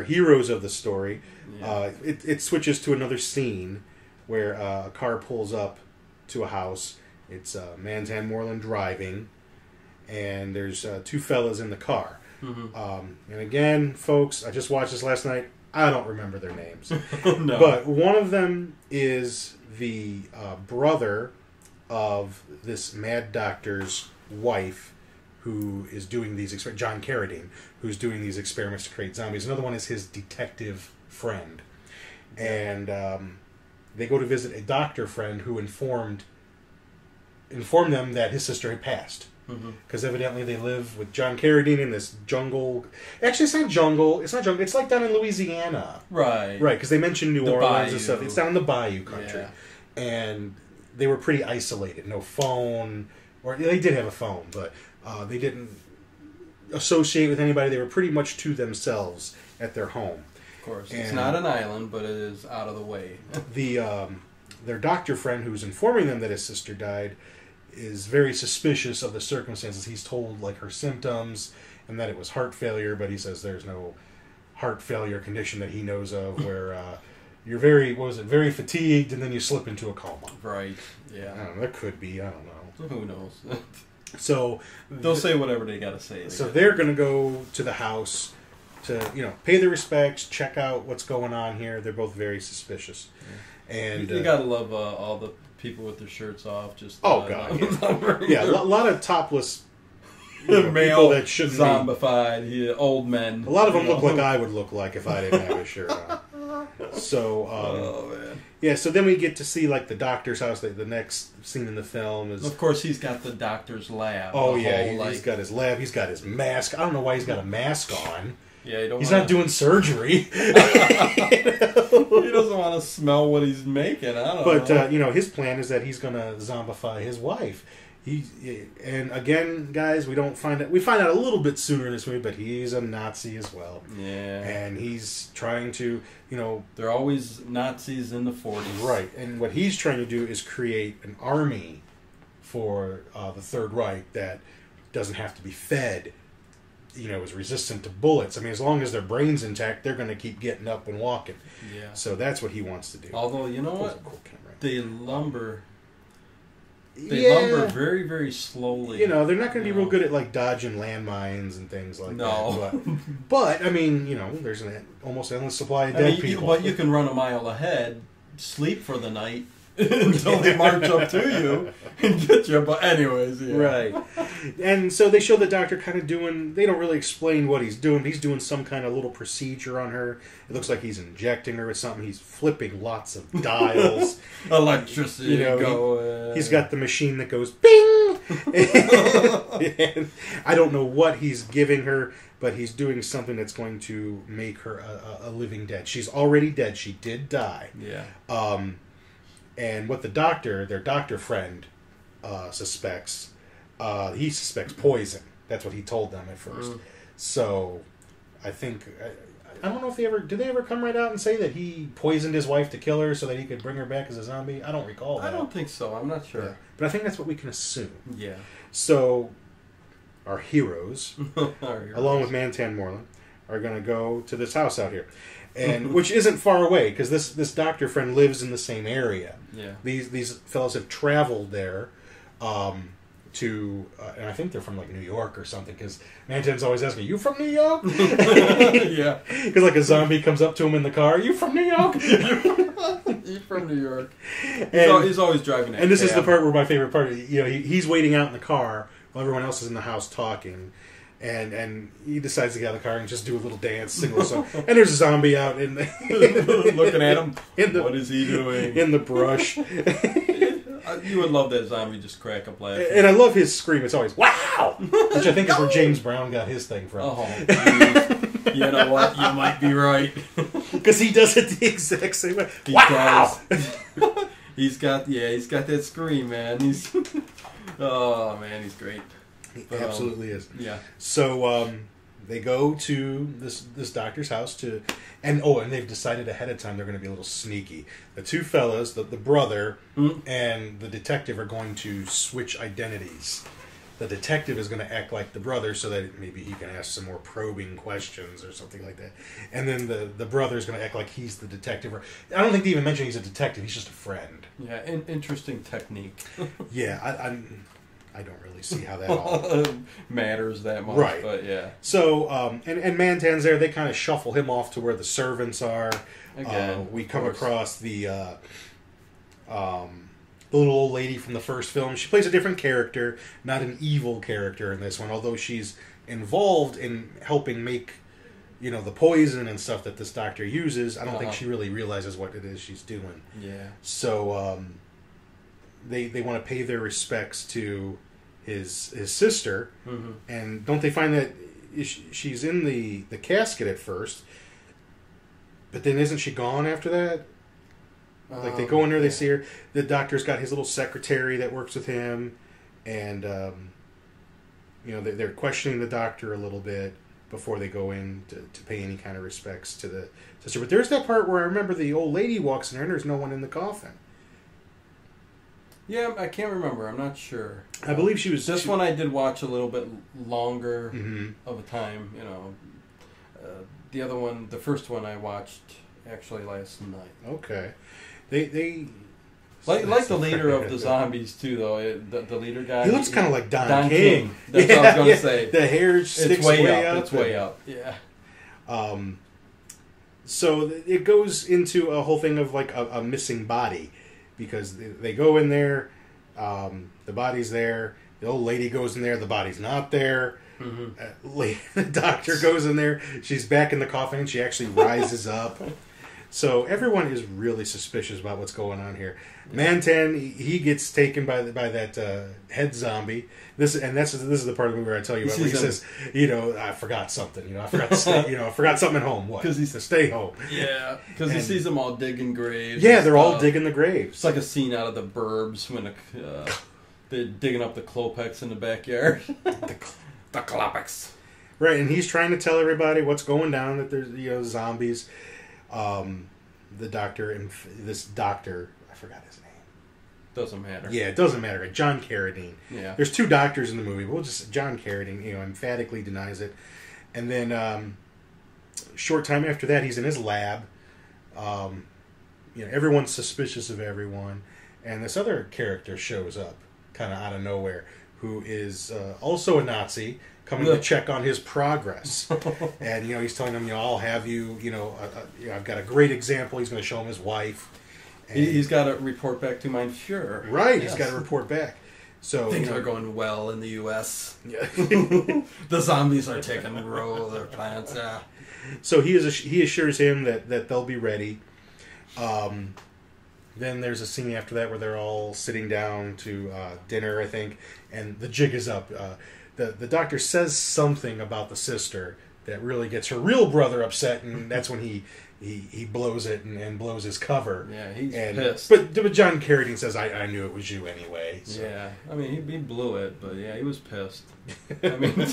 heroes of the story. Yeah. It switches to another scene where a car pulls up to a house. It's Mantan Moreland driving, and there's two fellas in the car. Mm-hmm. And again, folks, I just watched this last night. I don't remember their names. No. But one of them is the brother of this mad doctor's wife who is doing these experiments, John Carradine, who's doing these experiments to create zombies. Another one is his detective friend. And they go to visit a doctor friend who informed them that his sister had passed. Because evidently they live with John Carradine in this jungle. Actually, it's not jungle. It's like down in Louisiana. Right. Right, because they mentioned New Orleans bayou. And stuff. It's down in the bayou country. Yeah. And they were pretty isolated. No phone. Or they did have a phone, but they didn't associate with anybody. They were pretty much to themselves at their home. Of course. It's not an island, but it is out of the way. Their doctor friend who's informing them that his sister died is very suspicious of the circumstances. He's told like her symptoms and that it was heart failure, but he says there's no heart failure condition that he knows of where you're very fatigued and then you slip into a coma. Right. Yeah. I don't know. That could be. I don't know. Who knows? So they'll say whatever they got to say. So they're going to go to the house to pay their respects, check out what's going on here. They're both very suspicious. Yeah. And you gotta love all the people with their shirts off. Just God, yeah, a lot of topless Male that shouldn't zombified, old men. A lot of them look like I would look like if I didn't have a shirt on. So, oh man. Yeah, so then we get to see like the doctor's house. The next scene in the film is, of course, he's got the doctor's lab. Oh yeah, he's got his lab. He's got his mask. I don't know why he's got a mask on. Yeah, he's not doing surgery. He doesn't want to smell what he's making. I don't know. But his plan is that he's going to zombify his wife. And again, guys, we find out a little bit sooner in this movie, but he's a Nazi as well. Yeah. And he's trying to, they're always Nazis in the 40s. Right. And what he's trying to do is create an army for the Third Reich that doesn't have to be fed, is resistant to bullets. I mean, as long as their brain's intact, they're going to keep getting up and walking. Yeah. So that's what he wants to do. Although, you know what? Cool camera. They lumber very, very slowly. They're not going to be real good at like dodging landmines and things like that. No. But I mean, there's an almost endless supply of dead people. But you can run a mile ahead, sleep for the night until they march up to you and get you. But anyways, yeah. Right. And so they show the doctor kind of doing. They don't really explain what he's doing. He's doing some kind of little procedure on her. It looks like he's injecting her with something. He's flipping lots of dials. Electricity. He's got the machine that goes bing. And I don't know what he's giving her, but he's doing something that's going to make her a living dead. She's already dead. She did die. Yeah. And what their doctor friend, suspects, he suspects poison. That's what he told them at first. So, I think I don't know if did they ever come right out and say that he poisoned his wife to kill her so that he could bring her back as a zombie? I don't recall that. I don't think so. I'm not sure. Yeah. But I think that's what we can assume. Yeah. So, our heroes, along with Mantan Moreland, are going to go to this house out here, and which isn't far away because this doctor friend lives in the same area. Yeah. These fellows have traveled there. And I think they're from like New York or something, because Mantan's always asking, "You from New York?" Yeah, because like a zombie comes up to him in the car, "You from New York?" He's from New York. He's always driving that. And this is the part where my favorite part. He's waiting out in the car while everyone else is in the house talking, and he decides to get out of the car and just do a little dance, sing a little song. And there's a zombie out in the looking at him. What is he doing in the brush? You would love that zombie just crack up laughing. And I love his scream. It's always, "Wow!" Which I think is where James Brown got his thing from. Oh, geez. You know what? You might be right. Because he does it the exact same way. Wow! He's got that scream, man. He's great. He absolutely is. Yeah. So, they go to this doctor's house and they've decided ahead of time they're going to be a little sneaky. The two fellas, the brother and the detective, are going to switch identities. The detective is going to act like the brother so that maybe he can ask some more probing questions or something like that. And then the brother is going to act like he's the detective. I don't think they even mention he's a detective. He's just a friend. Yeah, interesting technique. Yeah, I don't really see how that all matters that much, right? But yeah. So, and Mantan's there. They kind of shuffle him off to where the servants are. Again, we come across the little old lady from the first film. She plays a different character, not an evil character in this one. Although she's involved in helping make, the poison and stuff that this doctor uses. I don't think she really realizes what it is she's doing. Yeah. So, they want to pay their respects to his sister, and don't they find that she's in the casket at first, but then isn't she gone after that? Like they go in there, they see her. The doctor's got his little secretary that works with him, and they're questioning the doctor a little bit before they go in to pay any kind of respects to the sister. But there's that part where I remember the old lady walks in there and there's no one in the coffin. Yeah, I can't remember. I'm not sure. I believe she was... This one I did watch a little bit longer of a time, the other one, the first one I watched actually last night. Okay. They like the leader of the zombies, too, though. The leader guy. He looks kind of like Don King. That's what I was going to say. The hair sticks way up. It's way up, yeah. So it goes into a whole thing of like a missing body. Because they go in there, the body's there, The old lady goes in there. The body's not there. Mm-hmm. The doctor goes in there. She's back in the coffin, and she actually rises up. So everyone is really suspicious about what's going on here. Mantan, he gets taken by that head zombie. This is the part of the movie where I tell you about where he says, I forgot something. I forgot to stay. I forgot something at home. What? Because he's to stay home. Yeah, because he sees them all digging graves. Yeah, they're all digging the graves. It's like a scene out of The Burbs when they're digging up the Klopeks in the backyard. The Klopeks. Right, and he's trying to tell everybody what's going down. That there's zombies. The doctor and this doctor, I forgot his name. Doesn't matter. Yeah, it doesn't matter. Right? John Carradine. Yeah. There's two doctors in the movie. John Carradine, emphatically denies it. And then, short time after that, he's in his lab. Everyone's suspicious of everyone. And this other character shows up, kind of out of nowhere, who is also a Nazi, coming to check on his progress. And, he's telling them, I'll have you, I've got a great example. He's going to show him his wife. And he's got to report back to mein Führer. Right, yes. He's got to report back. So things are going well in the U.S. Yeah. The zombies are taking roll of their plants. Yeah. So he assures him that they'll be ready. Then there's a scene after that where they're all sitting down to dinner, I think, and the jig is up. The doctor says something about the sister that really gets her real brother upset, and that's when he blows it and blows his cover. Yeah, he's pissed. But John Carradine says, I knew it was you anyway. So. Yeah, I mean, he blew it, but yeah, he was pissed. I mean...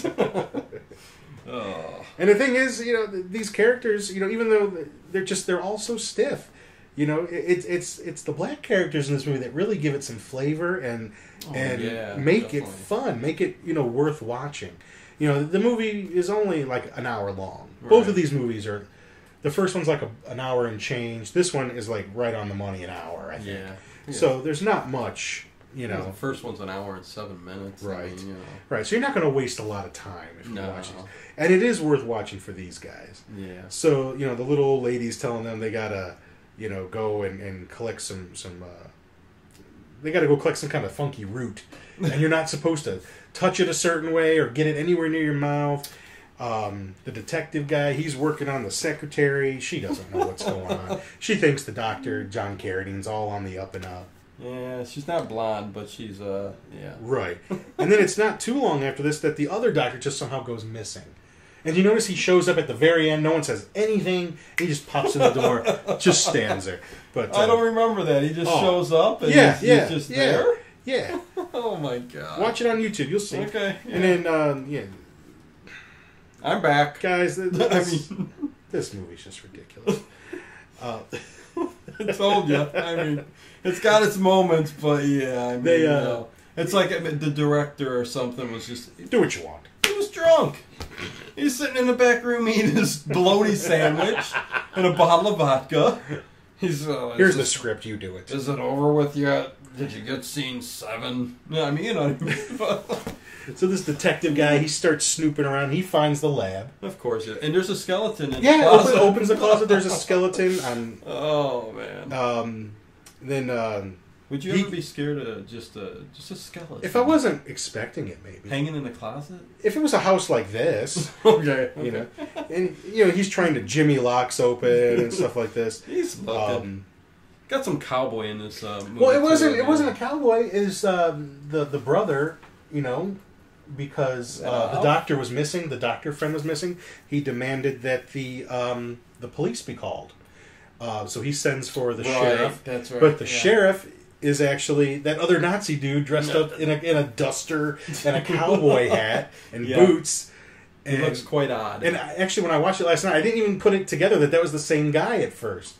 Oh. And the thing is, these characters, even though they're all so stiff, it's the black characters in this movie that really give it some flavor and make definitely. it fun, make it worth watching. The movie is only like an hour long. Right. Both of these movies are. The first one's like an hour and change. This one is like right on the money, an hour, I think. Yeah. So there's not much. The first one's an hour and 7 minutes. Right. I mean, Right. So you're not going to waste a lot of time if you No. watch these. And it is worth watching for these guys. Yeah. So, the little old lady's telling them they got to, go and collect some they got to go collect some kind of funky root. And you're not supposed to touch it a certain way or get it anywhere near your mouth. The detective guy, he's working on the secretary. She doesn't know what's going on. She thinks the doctor, John Carradine's all on the up and up. Yeah, she's not blonde, but she's, yeah. Right. And then it's not too long after this that the other doctor just somehow goes missing. And you notice he shows up at the very end. No one says anything. He just pops in the door, just stands there. But I don't remember that. He just shows up and he's just there? Yeah. Oh, my God. Watch it on YouTube. You'll see. Okay. Yeah. And then, I'm back. Guys, this movie's just ridiculous. I told you. I mean, it's got its moments, but yeah, I mean, it's like the director or something was just... Do what you want. He was drunk. He's sitting in the back room eating his bologna sandwich and a bottle of vodka. He's here's the script. You do it. Is it over with yet? Did you get scene 7? Yeah, I mean, So this detective guy, he starts snooping around. He finds the lab. Of course, yeah. And there's a skeleton in the closet. Opens the closet. There's a skeleton. Oh, man. Then... Would you ever be scared of just a skeleton? If I wasn't expecting it, maybe. Hanging in the closet? If it was a house like this. Okay. And, he's trying to jimmy locks open and stuff like this. He's looking. Got some cowboy in this movie. Well, it wasn't a cowboy. It was the brother, because the doctor was missing. The doctor friend was missing. He demanded that the police be called. So he sends for the sheriff. That's right. But the sheriff is actually that other Nazi dude dressed up in a duster and a cowboy hat and boots. It looks quite odd. And actually, when I watched it last night, I didn't even put it together that was the same guy at first.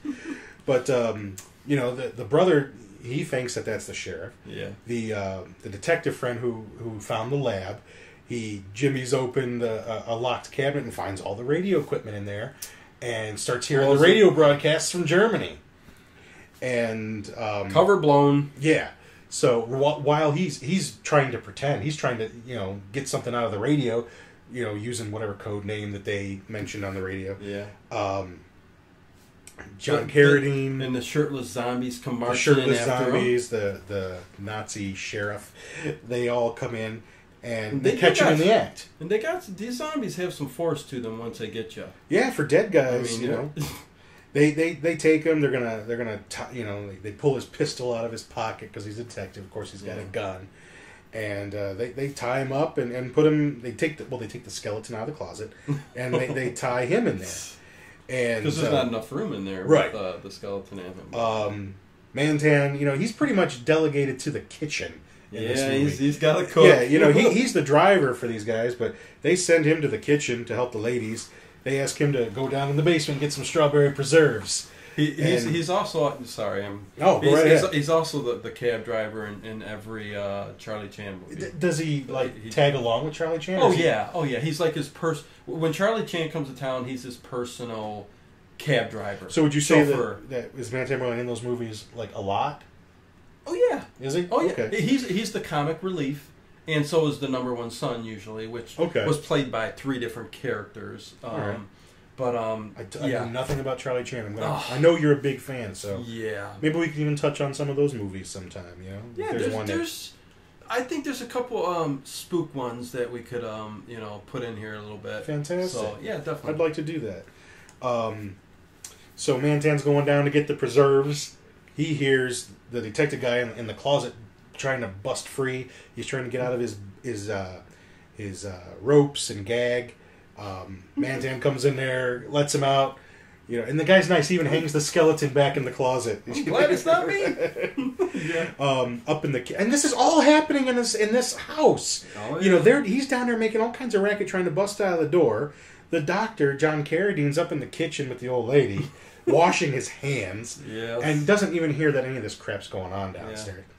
But the brother, he thinks that that's the sheriff. Yeah. The detective friend who found the lab, he jimmies open a locked cabinet and finds all the radio equipment in there, and starts hearing the radio broadcasts from Germany. And cover blown. Yeah. So while he's trying to pretend, he's trying to get something out of the radio, using whatever code name that they mentioned on the radio. Yeah. John Carradine. And the shirtless zombies come The marching in shirtless after zombies, the Nazi sheriff, they all come in and They they catch him in the act. And these zombies have some force to them once they get you. Yeah, for dead guys, I mean, you know, they take him. They're gonna they pull his pistol out of his pocket because he's a detective. Of course, he's got a gun, and they tie him up and put him. They take the skeleton out of the closet, and they tie him in there. And because there's not enough room in there, right? With the skeleton and him. Mantan, you know, he's pretty much delegated to the kitchen. Yeah, he's got a cook. Yeah, you know, he's the driver for these guys, but they send him to the kitchen to help the ladies. They ask him to go down in the basement and get some strawberry preserves. He's also sorry. Go right ahead. He's also the cab driver in every Charlie Chan movie. Does he tag along with Charlie Chan? Oh yeah. He's like his when Charlie Chan comes to town, he's his personal cab driver. So would you say that is Mantan Moreland in those movies like a lot? Oh yeah. Is he? Oh yeah. Okay. He's the comic relief, and so is the number one son usually, which was played by 3 different characters. Right. But I know nothing about Charlie Chan. I know you're a big fan, so maybe we can even touch on some of those movies sometime. You know, yeah. I think there's a couple spook ones that we could put in here a little bit. Fantastic. So yeah, definitely. I'd like to do that. So Mantan's going down to get the preserves. He hears the detective guy in the closet trying to bust free. He's trying to get out of his ropes and gag. Mantan comes in there, lets him out. You know, and the guy's nice. He even hangs the skeleton back in the closet. I'm glad it's not me. Up in the and this is all happening in this house. Oh, yeah. You know, he's down there making all kinds of racket trying to bust out of the door. The doctor, John Carradine's up in the kitchen with the old lady, washing his hands, and doesn't even hear that any of this crap's going on downstairs. Yeah.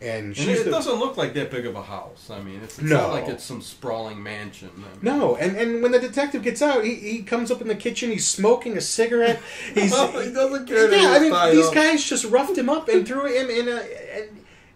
And it doesn't look like that big of a house. I mean, it's not like it's some sprawling mansion. I mean, no, and when the detective gets out, he comes up in the kitchen. He's smoking a cigarette. He doesn't care. Yeah, I mean, these guys just roughed him up and threw him in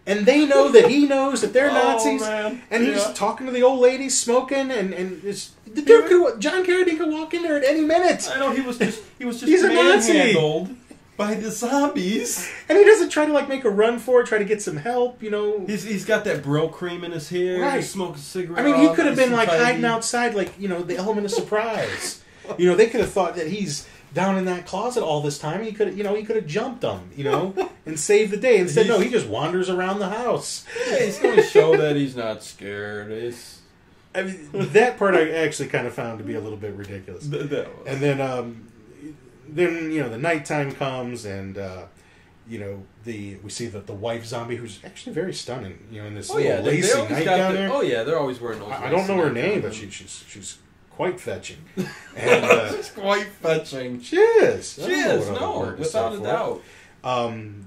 and they know that he knows that they're Nazis. Man. And he's talking to the old lady, smoking, and the dude John Carradine could walk in there at any minute. I know he was just he's a Nazi. Manhandled by the zombies, and he doesn't try to make a run for it, try to get some help. You know, he's got that Brill cream in his hair. Right. He's smoking a cigarette. I mean, he could have been hiding outside, the element of surprise. You know, they could have thought that he's down in that closet all this time. He could have jumped them, and saved the day. Instead, no, he just wanders around the house. Yeah, he's going to show that he's not scared. I mean, that part I actually kind of found to be a little bit ridiculous. And then the nighttime comes, and we see that the wife zombie, who's actually very stunning, in this little lacy nightgown there. Oh yeah, they're always wearing those. I don't know her name, but she's quite fetching. And, she's quite fetching. She is. She is. No, without a doubt.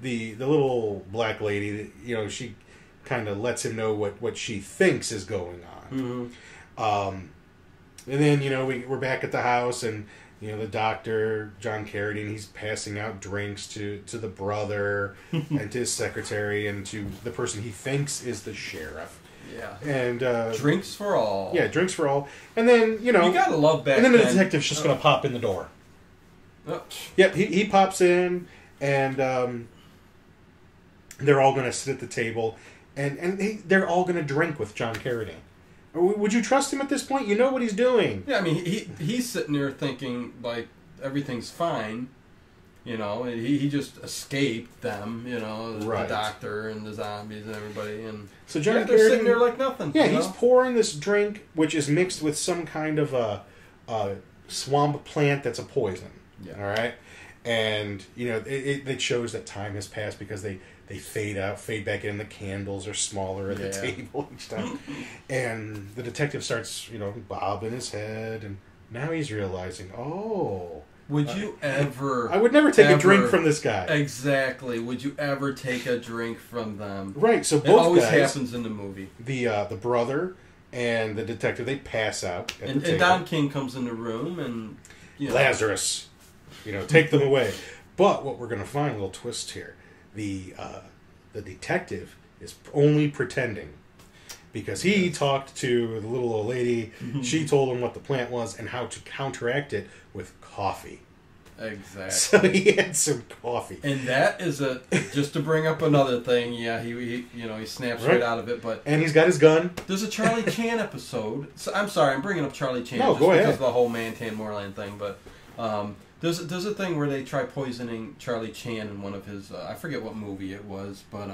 The little black lady, she kind of lets him know what she thinks is going on. Mm-hmm. And then we're back at the house, and the doctor, John Carradine, he's passing out drinks to the brother and to his secretary and to the person he thinks is the sheriff. Yeah. And drinks for all. Yeah, drinks for all. And then, you gotta love back and then the detective's just going to pop in the door. Oh. Yep, he pops in, and they're all going to sit at the table, and they're all going to drink with John Carradine. Would you trust him at this point? You know what he's doing. Yeah, I mean, he's sitting there thinking, everything's fine. He just escaped them, right. The doctor and the zombies and everybody. And so John Carradine, they're sitting there like nothing. Yeah, he's pouring this drink, which is mixed with some kind of a swamp plant that's a poison. Yeah. All right? And, it shows that time has passed because they fade back in. The candles are smaller at the table each time. And the detective starts, bobbing his head, and now he's realizing, would you ever... I would never take a drink from this guy. Exactly. Would you ever take a drink from them? Right, so both guys... It always guys, happens in the movie. The brother and the detective, they pass out at the table. And Don King comes in the room, and... Lazarus, take them away. But what we're going to find, a little twist here, the detective is only pretending. Because he talked to the little old lady, she told him what the plant was and how to counteract it with coffee. Exactly. So he had some coffee. And that is just to bring up another thing. Yeah, he snaps right out of it. But and he's got his gun. There's a Charlie Chan episode. So, I'm sorry, I'm bringing up Charlie Chan no, just go because ahead. of the whole Mantan Moreland thing. But there's a thing where they try poisoning Charlie Chan in one of his I forget what movie it was, but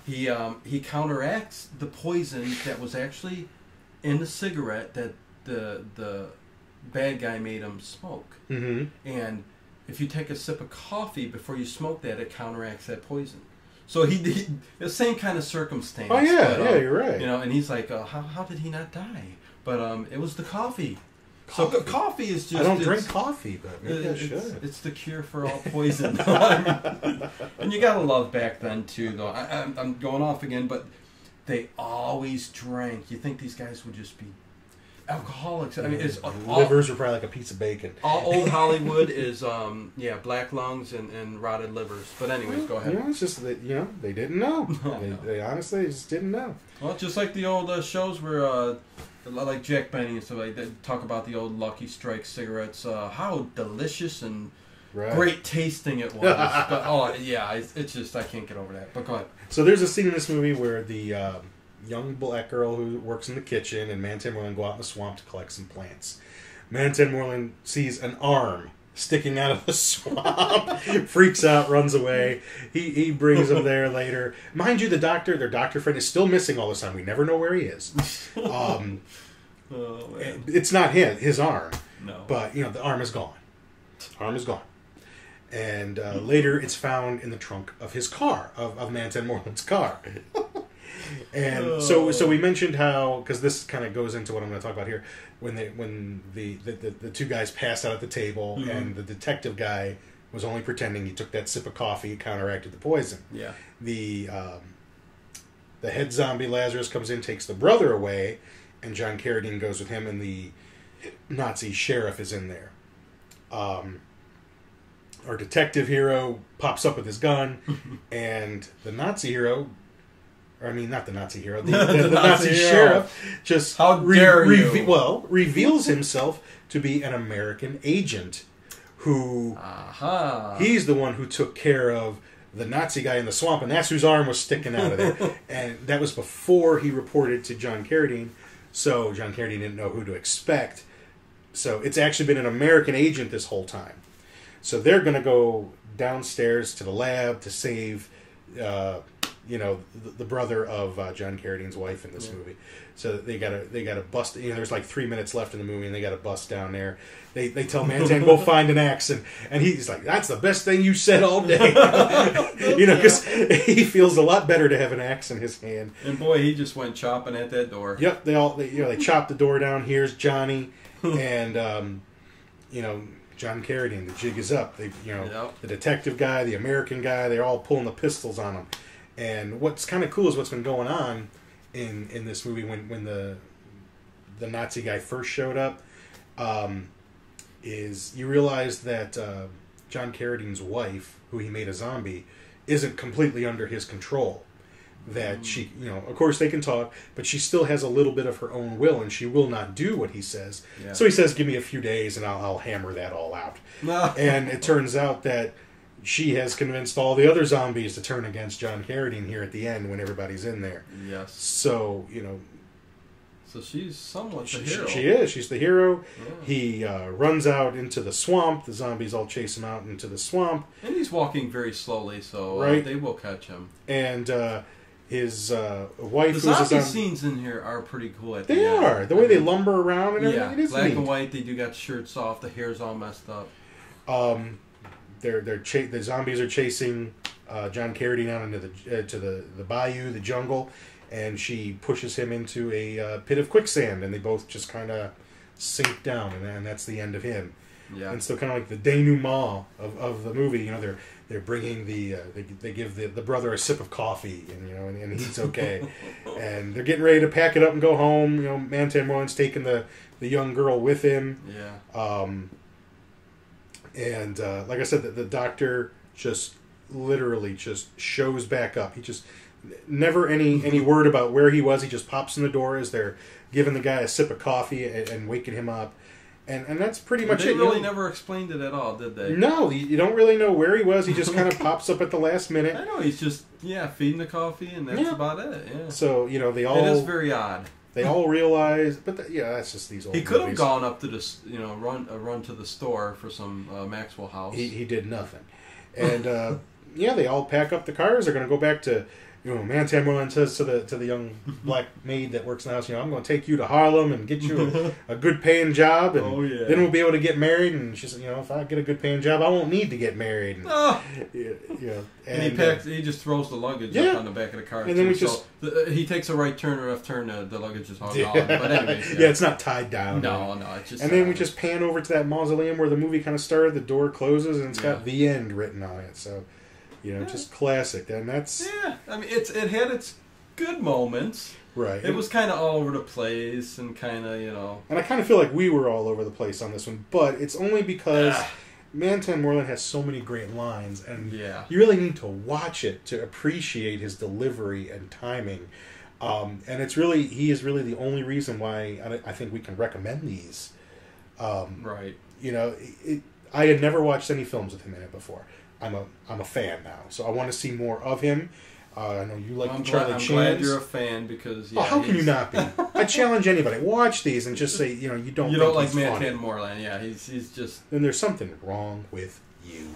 he counteracts the poison that was actually in the cigarette that the bad guy made him smoke. Mm-hmm. And if you take a sip of coffee before you smoke that, it counteracts that poison. So he the same kind of circumstance. Oh yeah, but, you're right. And he's like, how did he not die? But it was the coffee. So coffee is just... I don't drink coffee, but maybe I should. It's the cure for all poison. And you gotta love back then too, though. I'm going off again, but they always drank. You think these guys would just be alcoholics? I mean, it's livers are probably like a piece of bacon. All old Hollywood is black lungs and rotted livers. But anyways, go ahead. It's just that they didn't know. They honestly just didn't know. Well, just like the old shows where like Jack Benny and stuff like that talk about the old Lucky Strike cigarettes, how delicious and great tasting it was. But, it's just I can't get over that. But go ahead. So there's a scene in this movie where the young black girl who works in the kitchen and Mantan Moreland go out in the swamp to collect some plants. Mantan Moreland sees an arm sticking out of the swamp, freaks out, runs away. He brings him there later. Mind you, their doctor friend is still missing all this time. We never know where he is. It's not his arm. No. But, the arm is gone. Arm is gone. And later it's found in the trunk of his car, of Mantan Moreland's car. And so we mentioned how, because this kind of goes into what I'm going to talk about here, when the two guys passed out at the table, mm-hmm. and the detective guy was only pretending he took that sip of coffee, counteracted the poison. Yeah. The head zombie Lazarus comes in, takes the brother away, and John Carradine goes with him, and the Nazi sheriff is in there. Our detective hero pops up with his gun, and the Nazi hero... not the Nazi hero. The Nazi hero. Sheriff just reveals himself to be an American agent who he's the one who took care of the Nazi guy in the swamp, and that's whose arm was sticking out of there. And that was before he reported to John Carradine, so John Carradine didn't know who to expect. So it's actually been an American agent this whole time. So they're going to go downstairs to the lab to save... the brother of John Carradine's wife in this movie. So they gotta bust. There's like 3 minutes left in the movie, and they gotta bust down there. They tell Mantan, go find an axe, and he's like, that's the best thing you said all day. Because he feels a lot better to have an axe in his hand. And boy, he just went chopping at that door. Yep, they chop the door down. Here's Johnny, and John Carradine. The jig is up. The detective guy, the American guy, they're all pulling the pistols on him. And what's kind of cool is what's been going on in this movie when the Nazi guy first showed up, is you realize that John Carradine's wife, who he made a zombie, isn't completely under his control. That she, of course they can talk, but she still has a little bit of her own will, and she will not do what he says. Yeah. So he says, give me a few days and I'll hammer that all out. And it turns out that she has convinced all the other zombies to turn against John Carradine here at the end when everybody's in there. Yes. So, So she's somewhat the hero. She is. She's the hero. Yeah. He runs out into the swamp. The zombies all chase him out into the swamp. And he's walking very slowly, so they will catch him. And his wife... The zombie scenes in here are pretty cool at the end. They are. The way they lumber around and everything. Yeah, it is black neat. and white. They do got shirts off. The hair's all messed up. The zombies are chasing John Carradine out into the bayou, the jungle, and she pushes him into a pit of quicksand, and they both just kind of sink down, and that's the end of him. Yeah. And so kind of like the denouement of the movie, they're bringing they give the brother a sip of coffee, and he's okay, and they're getting ready to pack it up and go home. Mantan Moreland's taking the young girl with him. Yeah. And like I said, the doctor just literally just shows back up. He just never any word about where he was. He just pops in the door as they're giving the guy a sip of coffee and waking him up. And that's pretty much They it. really never explained it at all, did they? No, you don't really know where he was. He just kind of pops up at the last minute. I know, he's just, feeding the coffee, and that's about it, yeah. So, they all... It is very odd. They all realize... But, that's just these old He could have movies. gone up to this, run to the store for some Maxwell House. He did nothing. And, they all pack up the cars. They're going to go back to... Mantan Moreland says to the young black maid that works in the house, I'm going to take you to Harlem and get you a good paying job, and then we'll be able to get married. And she said, if I get a good paying job, I won't need to get married. And, and he just throws the luggage up on the back of the car. And then he takes a right turn or left turn, the luggage is all gone. But anyways, it's not tied down. No, it's just. And then we just pan over to that mausoleum where the movie kind of started. The door closes and it's got "The End" written on it. So. Just classic, and that's... Yeah, I mean, it had its good moments. Right. It was kind of all over the place, and kind of, And I kind of feel like we were all over the place on this one, but it's only because Mantan Moreland has so many great lines, and you really need to watch it to appreciate his delivery and timing. And he is really the only reason why I think we can recommend these. Right. I had never watched any films with him in it before. I'm a fan now, so I want to see more of him. I know you like Charlie Chan. I'm glad you're a fan because how can you not be? I challenge anybody. Watch these and just say you don't. You don't like Mantan Moreland, yeah? He's just. Then there's something wrong with you.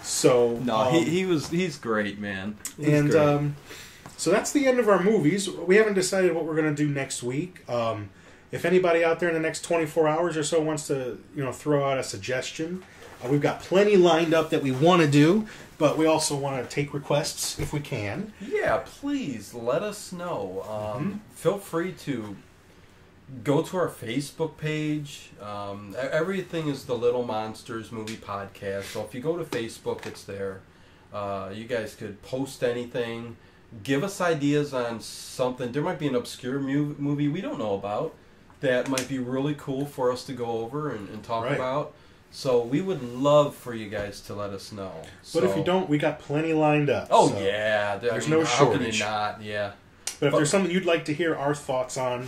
So no, he's great, man. So that's the end of our movies. We haven't decided what we're going to do next week. If anybody out there in the next 24 hours or so wants to throw out a suggestion. We've got plenty lined up that we want to do, but we also want to take requests if we can. Yeah, please let us know. Feel free to go to our Facebook page. Everything is the Little Monsters Movie Podcast. So if you go to Facebook, it's there. You guys could post anything. Give us ideas on something. There might be an obscure movie we don't know about that might be really cool for us to go over and talk about. So we would love for you guys to let us know. But if you don't, we got plenty lined up. Oh, so yeah. There's no shortage. How can you not? Yeah. But if there's something you'd like to hear our thoughts on,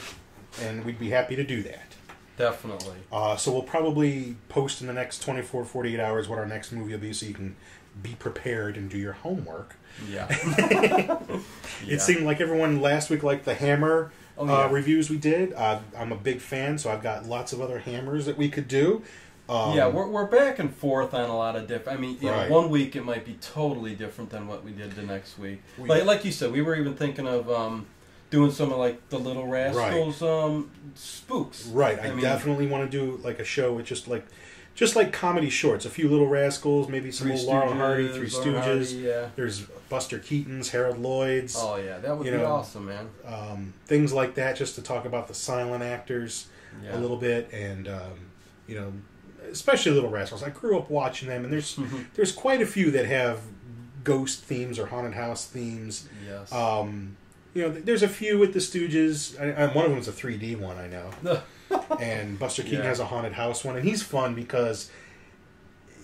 and we'd be happy to do that. Definitely. So we'll probably post in the next 24, 48 hours what our next movie will be so you can be prepared and do your homework. Yeah. It seemed like everyone last week liked the Hammer reviews we did. I'm a big fan, so I've got lots of other Hammers that we could do. We're back and forth on a lot of different. I mean, one week it might be totally different than what we did the next week. Like you said, we were even thinking of doing some of like the Little Rascals spooks. Right. I definitely want to do like a show with just like comedy shorts. A few Little Rascals, maybe some old Laurel and Hardy, Three Stooges. There's Buster Keaton's, Harold Lloyd's. Oh yeah, that would be awesome, man. Things like that, just to talk about the silent actors a little bit, and especially Little Rascals. I grew up watching them, and there's quite a few that have ghost themes or haunted house themes. Yes. There's a few with the Stooges. One of them is a 3D one, I know. And Buster Keaton has a haunted house one, and he's fun because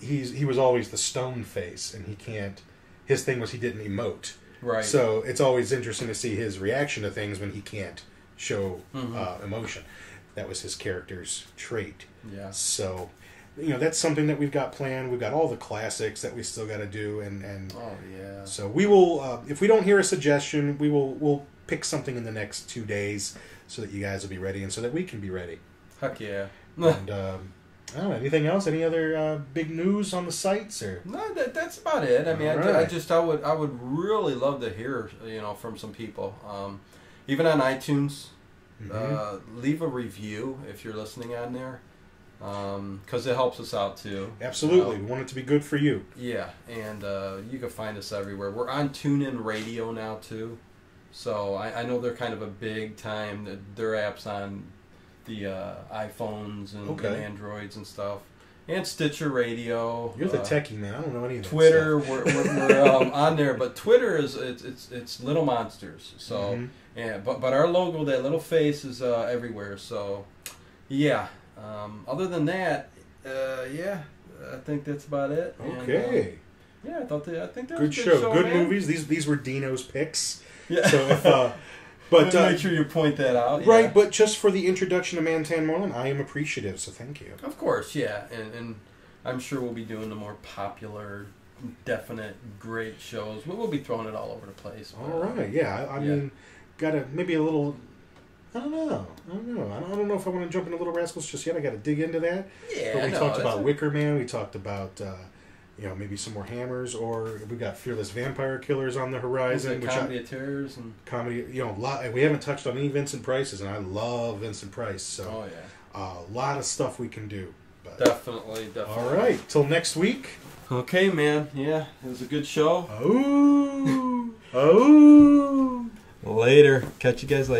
he was always the stone face, and his thing was he didn't emote. Right. So it's always interesting to see his reaction to things when he can't show emotion. That was his character's trait. Yeah. So, that's something that we've got planned. We've got all the classics that we still got to do, and oh yeah. So we will, if we don't hear a suggestion, we'll pick something in the next 2 days so that you guys will be ready and so that we can be ready. Heck yeah. And I don't know, anything else? Any other big news on the sites or? No, that's about it. I mean, I would really love to hear from some people, even on iTunes. Leave a review if you're listening on there, because it helps us out too. Absolutely, we want it to be good for you. Yeah, and you can find us everywhere. We're on TuneIn Radio now too, so I know they're kind of a big time. Their apps on the iPhones and Androids and stuff, and Stitcher Radio. You're the techie man. I don't know any of that Twitter. stuff. We're on there, but Twitter is it's Little Monsters. So. Yeah, but our logo, that little face, is everywhere. So, yeah. Other than that, I think that's about it. Okay. And, I think that good was a show. Good man. movies. These were Dino's picks. Yeah. So But make sure you point that out. Right, Yeah. but just for the introduction to Mantan Moreland, I am appreciative, so thank you. Of course, yeah. And I'm sure we'll be doing the more popular, definite, great shows. We'll be throwing it all over the place. All right, yeah. I mean, gotta maybe a little... I don't know. I don't know if I want to jump into Little Rascals just yet. I got to dig into that. Yeah, but we talked about Wicker Man. We talked about, maybe some more Hammers, or we got Fearless Vampire Killers on the horizon. Comedy of Terrors and comedy. We haven't touched on any Vincent Price's, and I love Vincent Price. So, a lot of stuff we can do. But, definitely. All right, till next week. Okay, man. Yeah, it was a good show. Oh. Later. Catch you guys later.